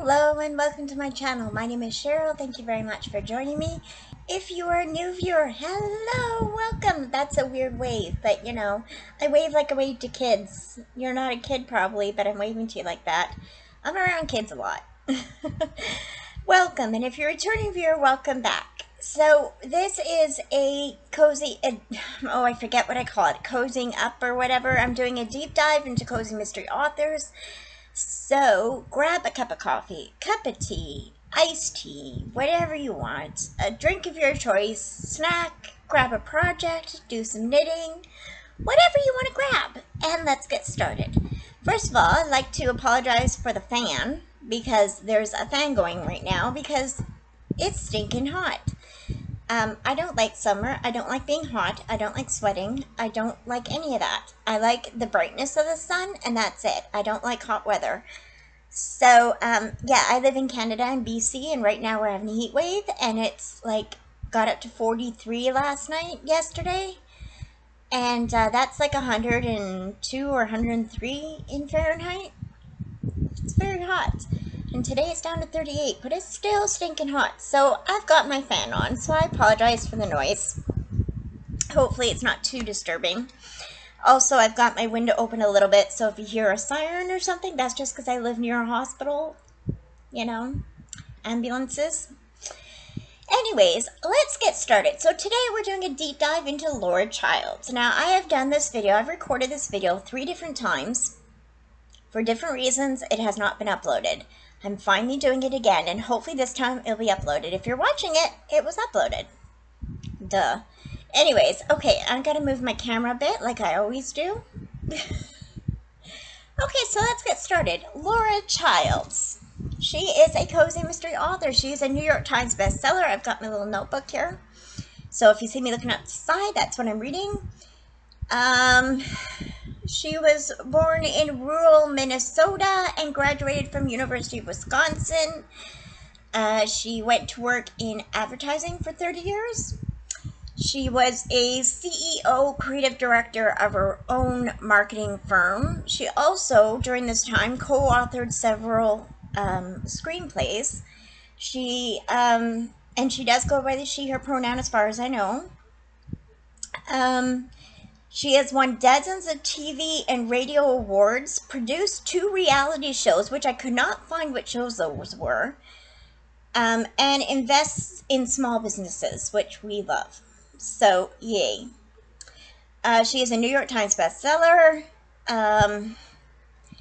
Hello and welcome to my channel. My name is Cheryl. Thank you very much for joining me. If you are a new viewer, hello, welcome. That's a weird wave, but you know, I wave like I wave to kids. You're not a kid probably, but I'm waving to you like that. I'm around kids a lot. Welcome, and if you're a returning viewer, welcome back. So this is a cozy, oh I forget what I call it, cozying up or whatever. I'm doing a deep dive into cozy mystery authors. So grab a cup of coffee, cup of tea, iced tea, whatever you want, a drink of your choice, snack, grab a project, do some knitting, whatever you want to grab, and let's get started. First of all, I'd like to apologize for the fan, because there's a fan going right now, because it's stinking hot. I don't like summer. I don't like being hot. I don't like sweating. I don't like any of that. I like the brightness of the sun, and that's it. I don't like hot weather. So, yeah, I live in Canada and BC, and right now we're having a heat wave, and it's like got up to 43 yesterday, and that's like 102 or 103 in Fahrenheit. It's very hot. And today it's down to 38, but it's still stinking hot. So I've got my fan on, so I apologize for the noise. Hopefully it's not too disturbing. Also, I've got my window open a little bit, so if you hear a siren or something, that's just because I live near a hospital. You know, ambulances. Anyways, let's get started. So today we're doing a deep dive into Laura Childs. Now, I have done this video, I've recorded this video 3 different times. For different reasons, it has not been uploaded. I'm finally doing it again, and hopefully this time it'll be uploaded. If you're watching it, it was uploaded. Duh. Anyways, okay, I'm gonna move my camera a bit, like I always do. Okay, so let's get started. Laura Childs. She is a cozy mystery author. She is a New York Times bestseller. I've got my little notebook here. So if you see me looking up the side, that's what I'm reading. She was born in rural Minnesota and graduated from University of Wisconsin. She went to work in advertising for 30 years. She was a CEO, creative director of her own marketing firm. She also, during this time, co-authored several screenplays. And she does go by the she, her pronoun as far as I know. She has won dozens of TV and radio awards, produced 2 reality shows, which I could not find what shows those were, and invests in small businesses, which we love. So, yay. She is a New York Times bestseller.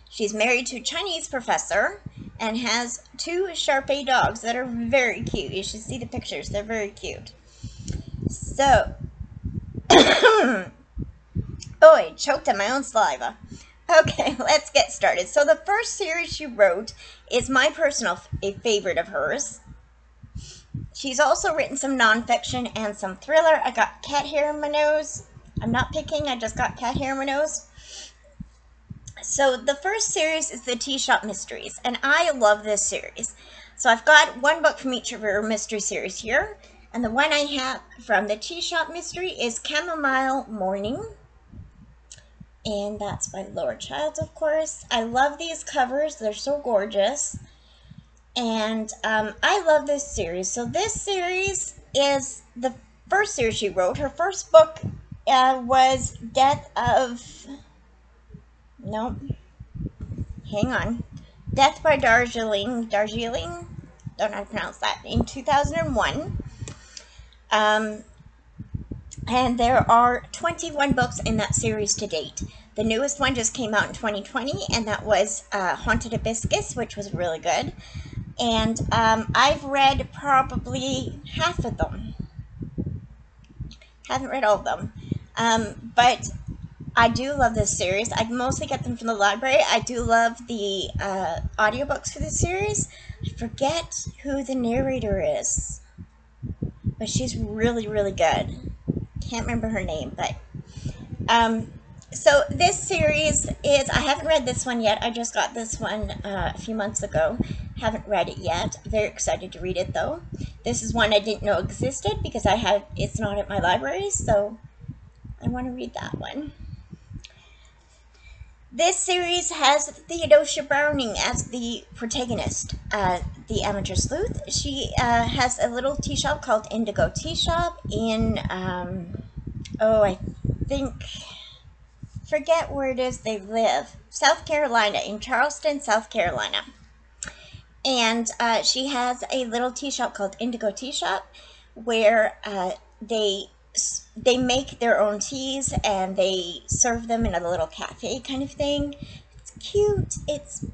She's married to a Chinese professor and has 2 Shar-Pei dogs that are very cute. You should see the pictures. They're very cute. So... Oh, I choked on my own saliva. Okay, let's get started. So the first series she wrote is my personal favorite of hers. She's also written some nonfiction and some thriller. I got cat hair in my nose. I'm not picking, I just got cat hair in my nose. So the first series is the Tea Shop Mysteries, and I love this series. So I've got 1 book from each of her mystery series here, and the one I have from the Tea Shop Mystery is Chamomile Morning. And that's by Laura Childs, of course. I love these covers. They're so gorgeous. And I love this series. So this series is the first series she wrote. Her first book was Death by Darjeeling. Don't know how to pronounce that. In 2001. And there are 21 books in that series to date. The newest one just came out in 2020, and that was Haunted Hibiscus, which was really good. And I've read probably half of them. Haven't read all of them. But I do love this series. I mostly get them from the library. I do love the audiobooks for this series. I forget who the narrator is, but she's really, really good. Can't remember her name, but so this series is, I haven't read this one yet. I just got this one a few months ago. Haven't read it yet. Very excited to read it though. This is one I didn't know existed because it's not at my library, so I want to read that one. This series has Theodosia Browning as the protagonist, the amateur sleuth. She has a little tea shop called Indigo Tea Shop in, I think, forget where it is they live. South Carolina, in Charleston, South Carolina. And she has a little tea shop called Indigo Tea Shop where they make their own teas and they serve them in a little cafe kind of thing. It's cute.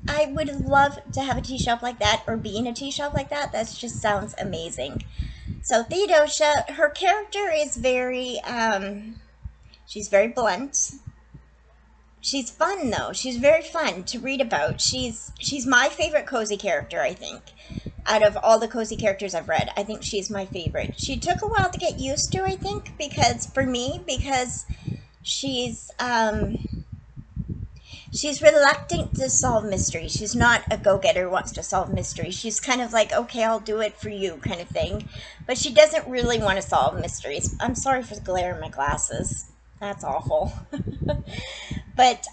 I would love to have a tea shop like that or be in a tea shop like that. That just sounds amazing. So Theodosia, her character is she's very blunt. She's fun though. She's very fun to read about. She's my favorite cozy character, I think. Out of all the cozy characters I've read, I think she's my favorite. She took a while to get used to, I think, because she's reluctant to solve mysteries. She's not a go-getter who wants to solve mysteries. She's kind of like, okay, I'll do it for you kind of thing. But she doesn't really want to solve mysteries. I'm sorry for the glare in my glasses. That's awful. But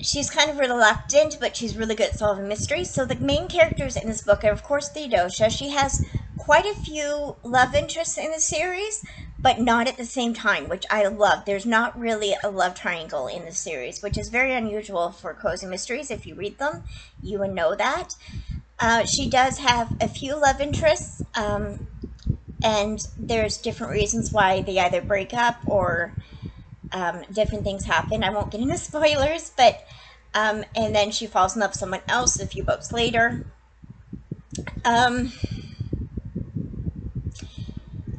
she's kind of reluctant, but she's really good at solving mysteries. So the main characters in this book are, of course, Theodosia. She has quite a few love interests in the series, but not at the same time, which I love. There's not really a love triangle in the series, which is very unusual for cozy mysteries. If you read them, you would know that. She does have a few love interests, and there's different reasons why they either break up or different things happen. I won't get into spoilers, but and then she falls in love with someone else a few books later.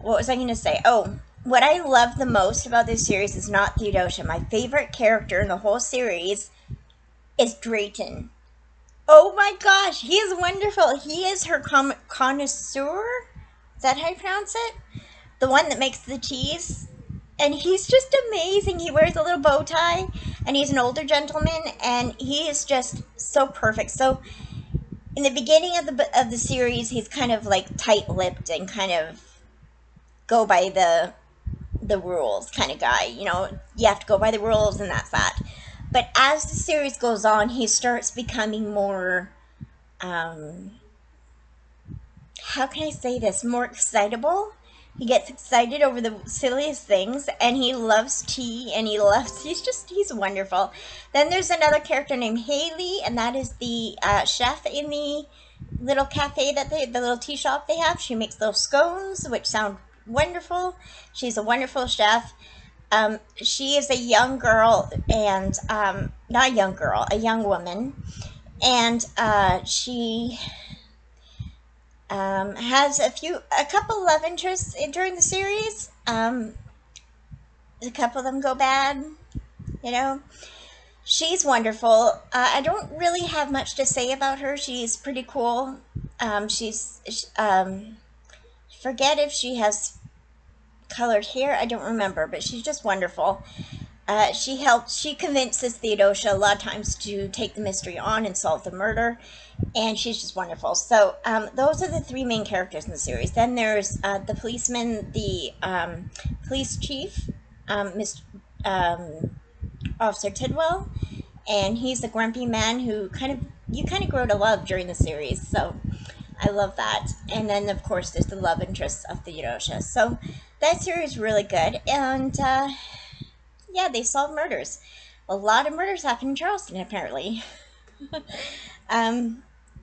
What was I going to say? Oh, what I love the most about this series is not Theodosia. My favorite character in the whole series is Drayton. Oh my gosh, he is wonderful. He is her connoisseur. Is that how you pronounce it? The one that makes the teas. And he's just amazing. He wears a little bow tie, and he's an older gentleman, and he is just so perfect. So, in the beginning of the series, he's kind of like tight-lipped and kind of go by the rules kind of guy. You know, you have to go by the rules, and that's that. But as the series goes on, he starts becoming more, how can I say this, more excitable. He gets excited over the silliest things, and he loves tea, and he's wonderful. Then there's another character named Haley, and that is the chef in the little cafe the little tea shop they have. She makes little scones, which sound wonderful. She's a wonderful chef. She is a young girl, and not a young girl, a young woman, and she has a couple love interests during the series. A couple of them go bad, you know. She's wonderful. I don't really have much to say about her. She's pretty cool. Forget if she has colored hair. I don't remember, but she's just wonderful. She convinces Theodosia a lot of times to take the mystery on and solve the murder, and she's just wonderful. So those are the three main characters in the series. Then there's the policeman, the police chief, Officer Tidwell, and he's the grumpy man who you kind of grow to love during the series. So I love that. And then of course there's the love interests of Theodosia. So that series is really good, and yeah, they solve murders. A lot of murders happen in Charleston, apparently.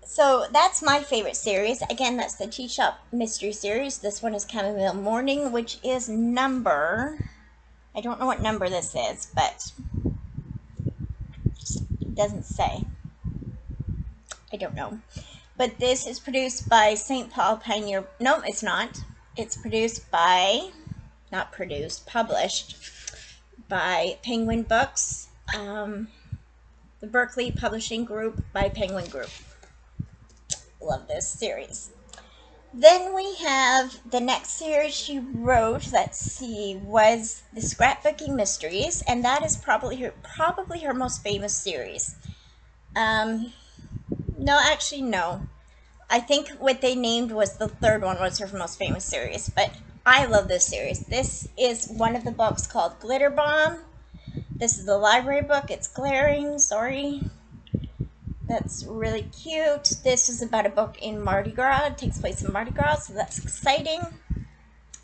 So that's my favorite series. Again, that's the Tea Shop Mystery Series. This one is Chamomile Morning, which is number... I don't know what number this is, but it doesn't say. I don't know. But this is produced by St. Paul Pioneer... No, it's not. It's produced by... Not produced, published by Penguin Books, the Berkley Publishing Group by Penguin Group. Love this series. Then we have the next series she wrote, let's see, was the Scrapbooking Mysteries, and that is probably her most famous series. No, actually, no. I think what they named was the third one was her most famous series, but I love this series. This is one of the books called Glitter Bomb. This is the library book. It's glaring, sorry. That's really cute. This is about a book in Mardi Gras. It takes place in Mardi Gras, so that's exciting.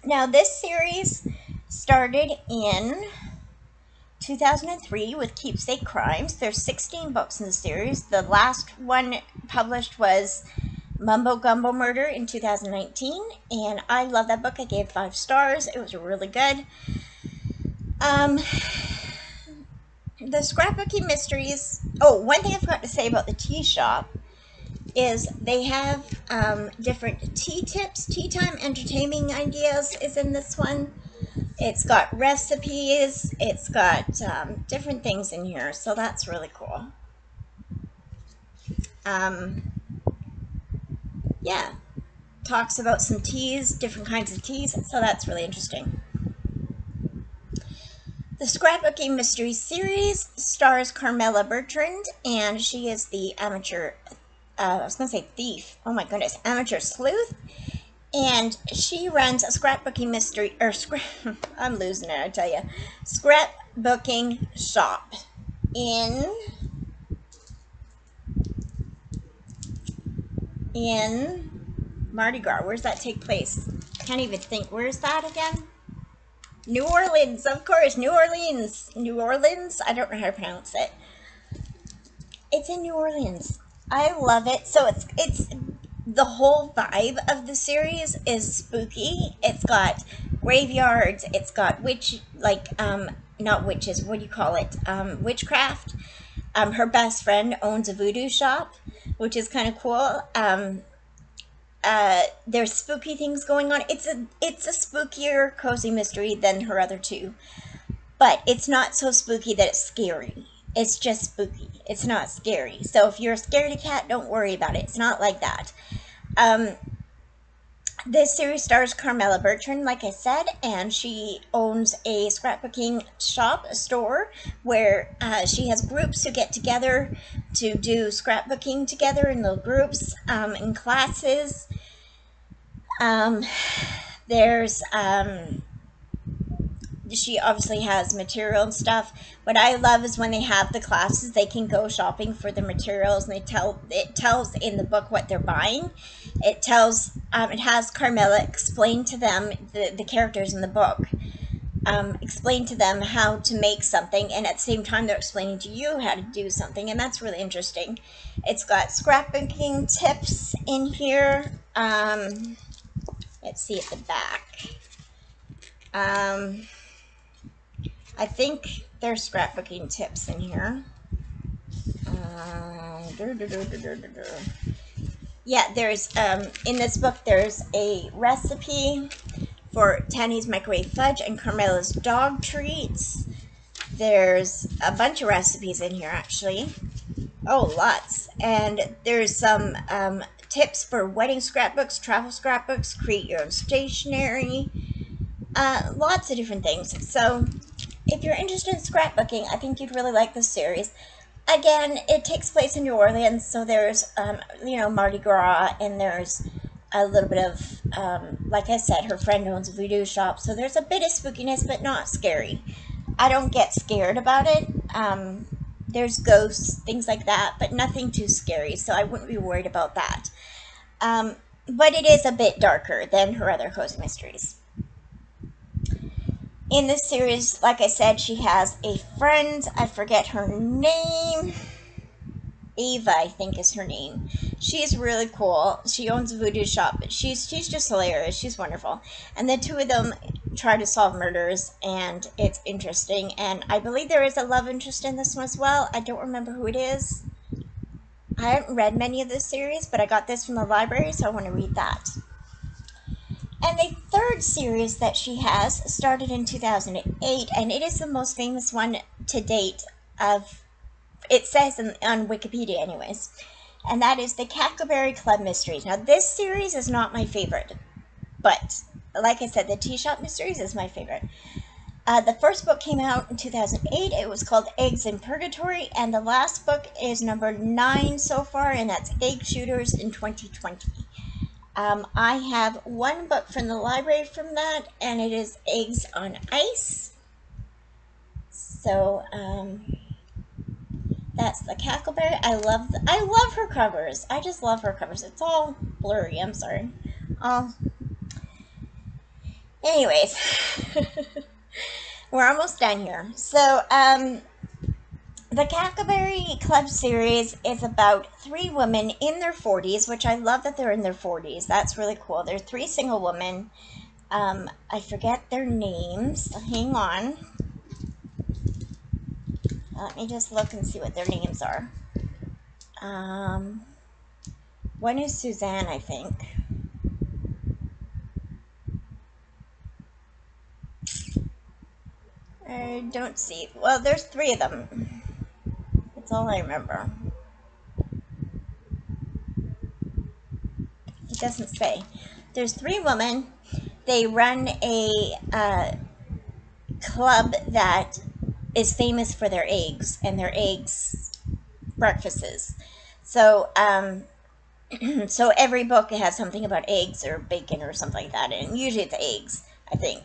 Now, this series started in 2003 with Keepsake Crimes. There's 16 books in the series. The last one published was Mumbo Gumbo Murder in 2019, and I love that book. I gave 5 stars. It was really good. The Scrapbooking Mysteries. Oh, one thing I forgot to say about the tea shop is they have different tea tips. Tea time entertaining ideas is in this one. It's got recipes. It's got different things in here, so that's really cool. Yeah, talks about some teas, different kinds of teas, so that's really interesting. The Scrapbooking Mysteries series stars Carmela Bertrand, and she is the amateur, I was going to say thief, oh my goodness, amateur sleuth, and she runs a scrapbooking mystery, or I'm losing it, I tell you, scrapbooking shop in Mardi Gras. Where's that take place? Can't even think. Where's that again? New Orleans, of course. New Orleans. New Orleans? I don't know how to pronounce it. It's in New Orleans. I love it. So it's the whole vibe of the series is spooky. It's got graveyards. It's got not witches. What do you call it? Witchcraft. Her best friend owns a voodoo shop, which is kind of cool. There's spooky things going on. It's a spookier cozy mystery than her other two, but it's not so spooky that it's scary. It's just spooky. It's not scary. So if you're a scaredy cat, don't worry about it. It's not like that. This series stars Carmela Bertrand, like I said, and she owns a scrapbooking shop, a store, where she has groups who get together to do scrapbooking together in little groups, in classes. She obviously has material and stuff. What I love is when they have the classes, they can go shopping for the materials, and it tells in the book what they're buying. It has Carmela explain to them, the characters in the book, explain to them how to make something, and at the same time they're explaining to you how to do something, and that's really interesting. It's got scrapbooking tips in here. Let's see at the back. I think there's scrapbooking tips in here. Yeah, there's, in this book, there's a recipe for Tanny's microwave fudge and Carmela's dog treats. There's a bunch of recipes in here, actually. Oh, lots. And there's some tips for wedding scrapbooks, travel scrapbooks, create your own stationery. Lots of different things. So if you're interested in scrapbooking, I think you'd really like this series. Again, it takes place in New Orleans, so there's, Mardi Gras, and there's a little bit of, like I said, her friend owns a voodoo shop, so there's a bit of spookiness, but not scary. I don't get scared about it. There's ghosts, things like that, but nothing too scary, so I wouldn't be worried about that. But it is a bit darker than her other cozy mysteries. In this series, like I said, she has a friend. I forget her name. Ava, I think, is her name. She's really cool. She owns a voodoo shop, but she's just hilarious. She's wonderful. And the two of them try to solve murders, and it's interesting. And I believe there is a love interest in this one as well. I don't remember who it is. I haven't read many of this series, but I got this from the library, so I want to read that. And the third series that she has started in 2008, and it is the most famous one to date it says on Wikipedia anyways, and that is the Cackleberry Club Mysteries. Now, this series is not my favorite, but like I said, the Tea Shop Mysteries is my favorite. The first book came out in 2008. It was called Eggs in Purgatory, and the last book is number 9 so far, and that's Egg Shooters in 2020. I have one book from the library from that, and it is Eggs on Ice. So, that's the Cackleberry. I love her covers. I just love her covers. It's all blurry. I'm sorry. Anyways, we're almost done here. So, the Cackleberry Club series is about three women in their 40s, which I love that they're in their 40s. That's really cool. They're three single women. I forget their names. Hang on. Let me just look and see what their names are. One is Suzanne, I think. I don't see. Well, there's three of them. That's all I remember. It doesn't say. There's three women. They run a club that is famous for their eggs and their eggs breakfasts. So, so every book has something about eggs or bacon or something like that, and usually it's eggs, I think.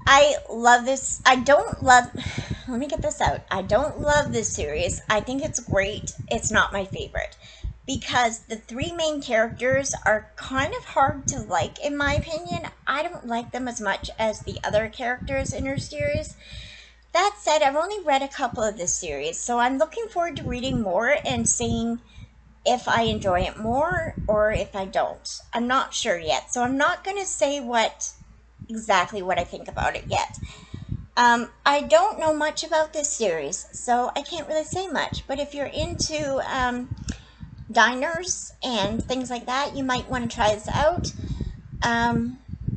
I love this. I don't love, let me get this out. I don't love this series. I think it's great. It's not my favorite because the three main characters are kind of hard to like, in my opinion. I don't like them as much as the other characters in her series. That said, I've only read a couple of this series, so I'm looking forward to reading more and seeing if I enjoy it more or if I don't. I'm not sure yet, so I'm not going to say exactly what I think about it yet. I don't know much about this series, so I can't really say much, but if you're into diners and things like that, you might want to try this out.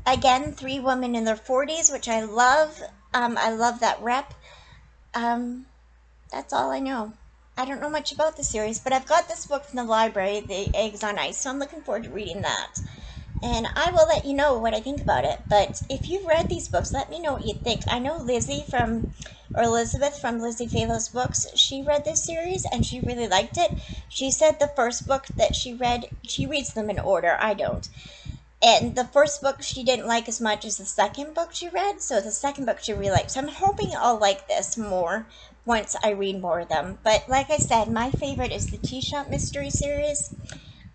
Again, three women in their 40s, which I love. I love that rep. That's all I know. I don't know much about the series, but I've got this book from the library, The Eggs on Ice, so I'm looking forward to reading that. And I will let you know what I think about it. But if you've read these books, let me know what you think. I know Elizabeth from Lizzie Phalos Books, she read this series and she really liked it. She said the first book that she read, she reads them in order, I don't. And the first book she didn't like as much as the second book she read, so the second book she really liked. So I'm hoping I'll like this more once I read more of them. But like I said, my favorite is the Tea Shop Mystery series.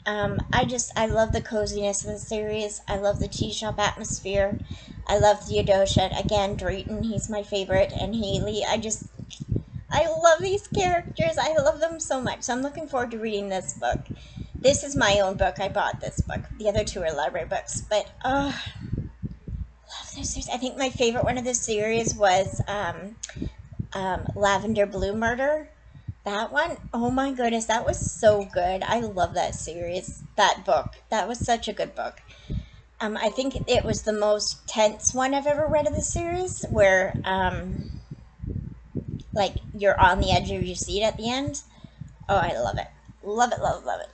I love the coziness of the series. I love the tea shop atmosphere. I love Theodosia. Again, Drayton, he's my favorite. And Haley, I love these characters. I love them so much. So I'm looking forward to reading this book. This is my own book. I bought this book. The other two are library books. But, I love this series. I think my favorite one of this series was Lavender Blue Murder. That one, oh my goodness, that was so good. I love that series, that book. That was such a good book. I think it was the most tense one I've ever read of the series, where, like, you're on the edge of your seat at the end. Oh, I love it. Love it, love it, love it.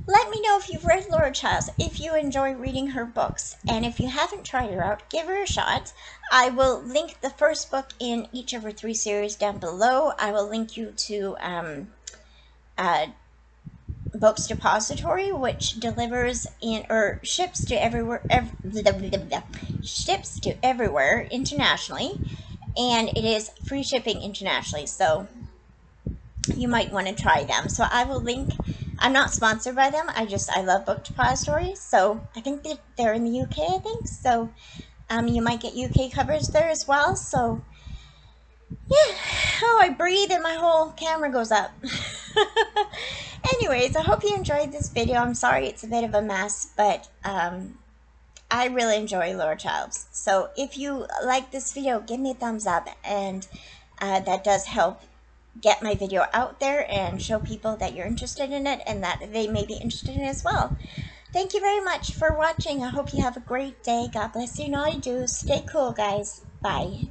Let me know if you've read Laura Childs, if you enjoy reading her books, and if you haven't tried her out, give her a shot. I will link the first book in each of her three series down below. I will link you to Books Depository, which delivers or ships to everywhere, ships to everywhere internationally, and it is free shipping internationally, so you might want to try them. So I will link. I'm not sponsored by them. I love Book Depository. So I think they're in the UK, I think. So you might get UK covers there as well. So yeah. Oh, I breathe and my whole camera goes up. Anyways, I hope you enjoyed this video. I'm sorry it's a bit of a mess, but I really enjoy Laura Childs. So if you like this video, give me a thumbs up, and that does help get my video out there and show people that you're interested in it and that they may be interested in it as well. Thank you very much for watching. I hope you have a great day. God bless you and all you do. Stay cool, guys. Bye.